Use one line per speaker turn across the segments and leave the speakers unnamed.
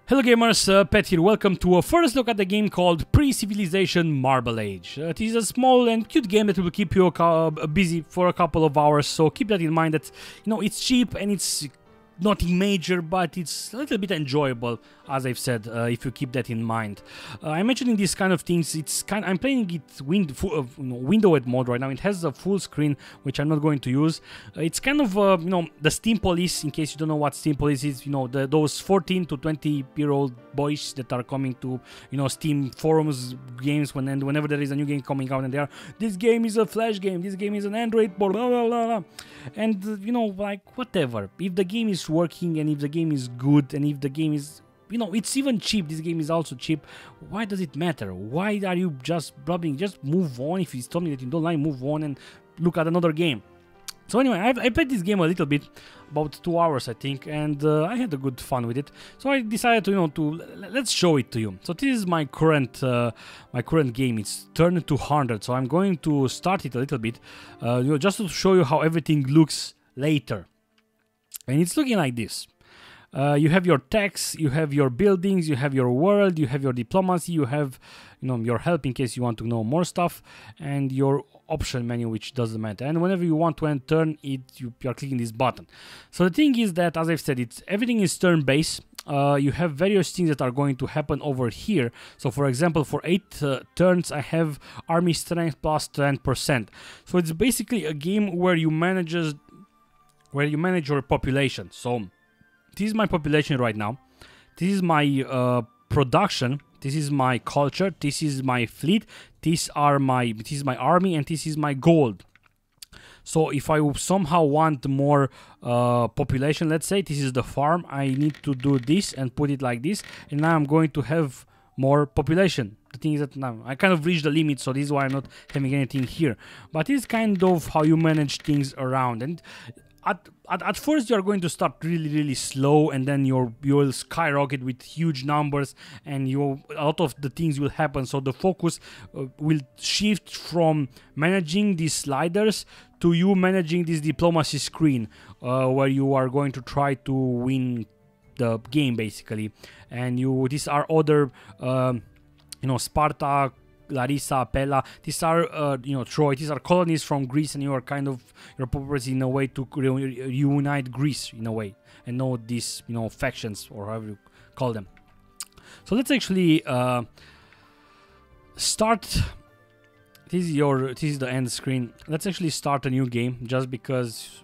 Hello gamers, Pet here. Welcome to a first look at the game called Pre-Civilization Marble Age. It is a small and cute game that will keep you busy for a couple of hours, so keep that in mind that, it's cheap and it's nothing major, but it's a little bit enjoyable, as I've said, if you keep that in mind. I'm mentioning these kind of things. I'm playing it windowed mode right now. It has a full screen, which I'm not going to use. It's kind of the Steam Police. In case you don't know what Steam Police is, those 14 to 20-year-old boys that are coming to Steam forums games whenever there is a new game coming out, and they are, this game is a Flash game, this game is an Android board, blah blah blah blah. And like, whatever, if the game is working and if the game is good and if the game is, it's even cheap, this game is also cheap, why does it matter? Why are you just blabbing? Just move on. If it's something that you don't like, move on and look at another game. So anyway, I played this game a little bit, about 2 hours I think, and I had a good fun with it. So I decided to let's show it to you. So this is my current game. It's turned to 100. So I'm going to start it a little bit, just to show you how everything looks later. And it's looking like this. You have your tax, you have your buildings, you have your world, you have your diplomacy, you have your help in case you want to know more stuff, and your option menu, which doesn't matter. And whenever you want to end turn, you are clicking this button. So the thing is that, as I've said, everything is turn-based. You have various things that are going to happen over here. So for example, for 8 turns I have army strength plus 10%. So it's basically a game where you manage your population. So this is my population right now. This is my production. This is my culture. This is my fleet. This is my army, and this is my gold. So if I somehow want more population, let's say this is the farm, I need to do this and put it like this, and now I'm going to have more population. The thing is that now I kind of reached the limit, so this is why I'm not having anything here. But it's kind of how you manage things around. And at first you are going to start really slow, and then you will skyrocket with huge numbers, and a lot of the things will happen. So the focus will shift from managing these sliders to you managing this diplomacy screen, where you are going to try to win the game basically. And these are other Sparta, Larissa, Pella, these are Troy, these are colonies from Greece, and you're purpose in a way to reunite Greece in a way, and not these factions, or however you call them. So let's actually start. This is the end screen. Let's actually start a new game, just because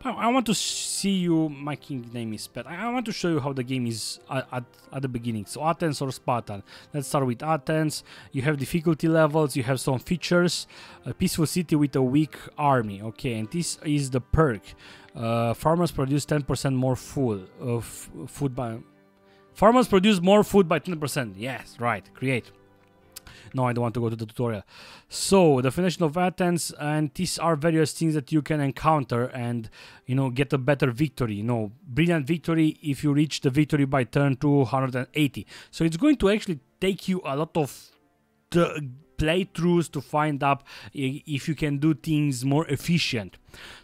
I want to see you. My king name is Pet. I want to show you how the game is at the beginning. So Athens or Sparta. Let's start with Athens. You have difficulty levels. You have some features. A peaceful city with a weak army. Okay, and this is the perk. Farmers produce 10% more food. Farmers produce more food by 10%. Yes, right. Create. No, I don't want to go to the tutorial. So, the foundation of Athens, and these are various things that you can encounter and, get a better victory. Brilliant victory if you reach the victory by turn 280. So, it's going to actually take you a lot of the playthroughs to find out if you can do things more efficient.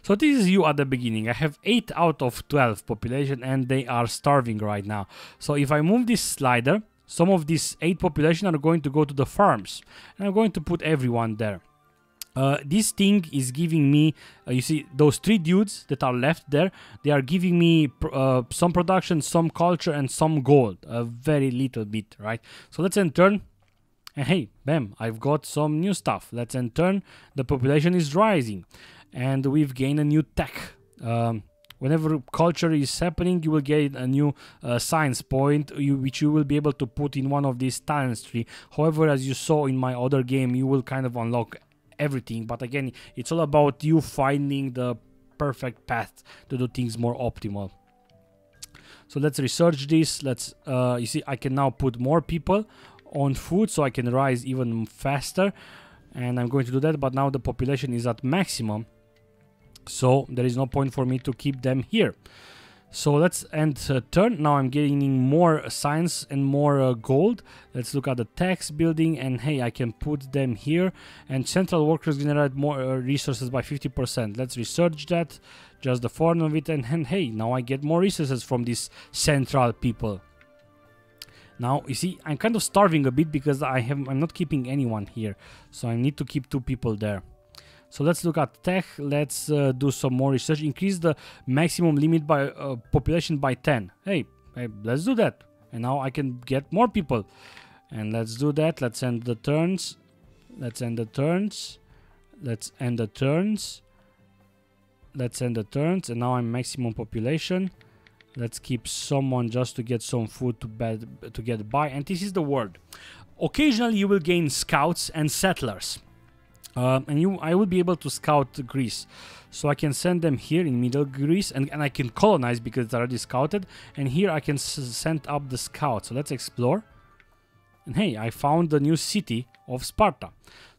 So, this is you at the beginning. I have 8 out of 12 population, and they are starving right now. So, if I move this slider, some of these 8 population are going to go to the farms, and I'm going to put everyone there. This thing is giving me, you see those 3 dudes that are left there, they are giving me some production, some culture, and some gold, a very little bit, right? So let's end turn, and hey, bam, I've got some new stuff. Let's end turn, the population is rising, and we've gained a new tech. Whenever culture is happening, you will get a new science point, which you will be able to put in one of these talents tree. However, as you saw in my other game, you will kind of unlock everything. But again, it's all about you finding the perfect path to do things more optimal. So let's research this. You see, I can now put more people on food, so I can rise even faster. And I'm going to do that, but now the population is at maximum. So there is no point for me to keep them here. So let's end turn. Now I'm gaining more science and more gold. Let's look at the tax building, and hey, I can put them here. And central workers generate more resources by 50%. Let's research that, just the form of it, and hey, now I get more resources from these central people. Now, you see, I'm kind of starving a bit because I'm not keeping anyone here. So I need to keep 2 people there. So let's look at tech. Let's do some more research. Increase the maximum limit by population by 10. Hey, let's do that. And now I can get more people. And let's do that. Let's end the turns. Let's end the turns. Let's end the turns. Let's end the turns. And now I'm maximum population. Let's keep someone just to get some food to get by. And this is the word. Occasionally you will gain scouts and settlers. I will be able to scout Greece. So I can send them here in middle Greece. And I can colonize because it's already scouted. And here I can send up the scouts. So let's explore. And hey, I found the new city of Sparta.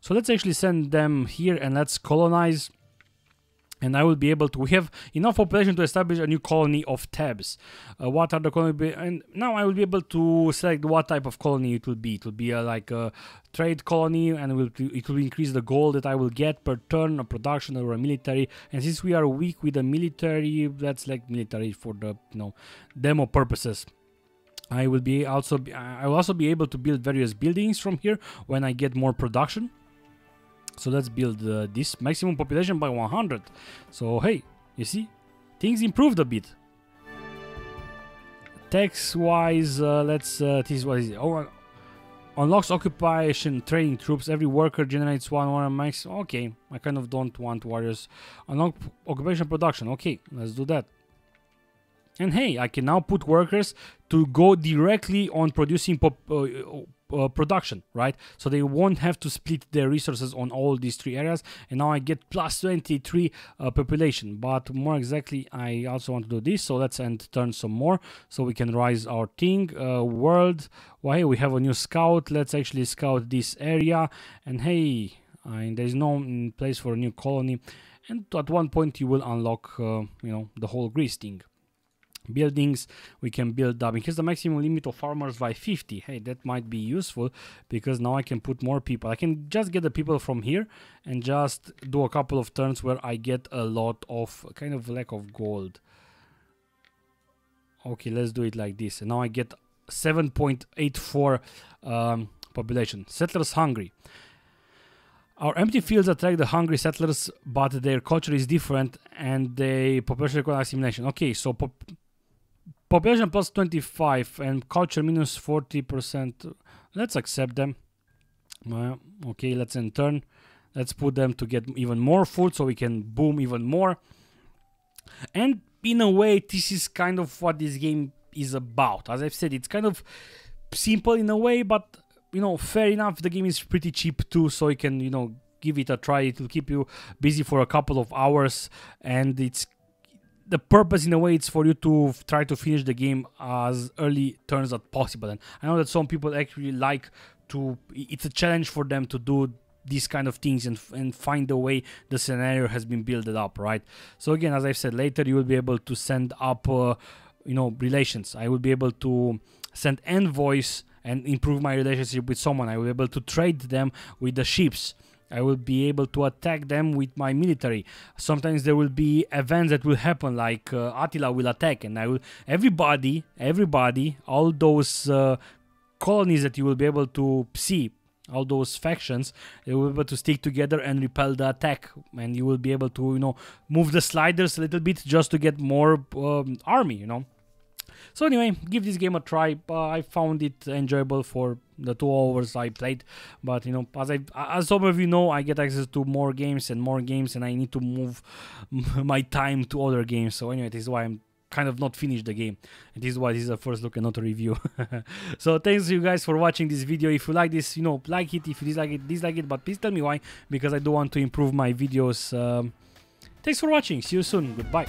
So let's actually send them here and let's colonize. And I will be able to, we have enough population to establish a new colony of Thebes. What are the colony, and now I will be able to select what type of colony it will be. It will be like a trade colony, and it will increase the gold that I will get per turn, a production or a military. And since we are weak with the military, let's select military for the demo purposes. I will also be able to build various buildings from here when I get more production. So let's build this maximum population by 100. So hey, you see, things improved a bit. Text wise, let's this what is it? Oh, unlocks occupation training troops. Every worker generates one max. Okay, I kind of don't want warriors. Unlock occupation production. Okay, let's do that. And hey, I can now put workers to go directly on producing production, right? So they won't have to split their resources on all these 3 areas. And now I get plus 23 population. But more exactly, I also want to do this. So let's end turn some more so we can rise our thing. World. Well, hey, we have a new scout. Let's actually scout this area. And hey, there's no place for a new colony. And at one point you will unlock, the whole Greece thing. Buildings we can build up. Increase the maximum limit of farmers by 50. Hey, that might be useful because now I can put more people. I can just get the people from here and just do a couple of turns where I get a lot of kind of lack of gold. Okay, let's do it like this. And now I get 7.84 population. Settlers hungry. Our empty fields attract the hungry settlers, but their culture is different and they population require assimilation. Okay, so population plus 25 and culture minus 40%. Let's accept them. Okay, let's in turn. Let's put them to get even more food so we can boom even more. And in a way, this is kind of what this game is about. As I've said, it's kind of simple in a way, but fair enough. The game is pretty cheap too, so you can give it a try. It will keep you busy for a couple of hours, and it's the purpose in a way it's for you to try to finish the game as early turns as possible. And I know that some people actually like to, it's a challenge for them to do these kind of things and find the way the scenario has been built up, right? So again, as I've said, later you will be able to send up relations. I will be able to send envoys and improve my relationship with someone. I will be able to trade them with the ships. I will be able to attack them with my military. Sometimes there will be events that will happen, like Attila will attack, and I will everybody, all those colonies that you will be able to see, all those factions, they will be able to stick together and repel the attack, and you will be able to move the sliders a little bit just to get more army. So anyway, give this game a try. I found it enjoyable for the 2 hours I played, but as some of you know, I get access to more games, and I need to move my time to other games. So anyway, this is why I'm kind of not finished the game, and this is why this is a first look and not a review. So thanks you guys for watching this video. If you like this, like it. If you dislike it, but please tell me why, because I do want to improve my videos. Thanks for watching. See you soon. Goodbye.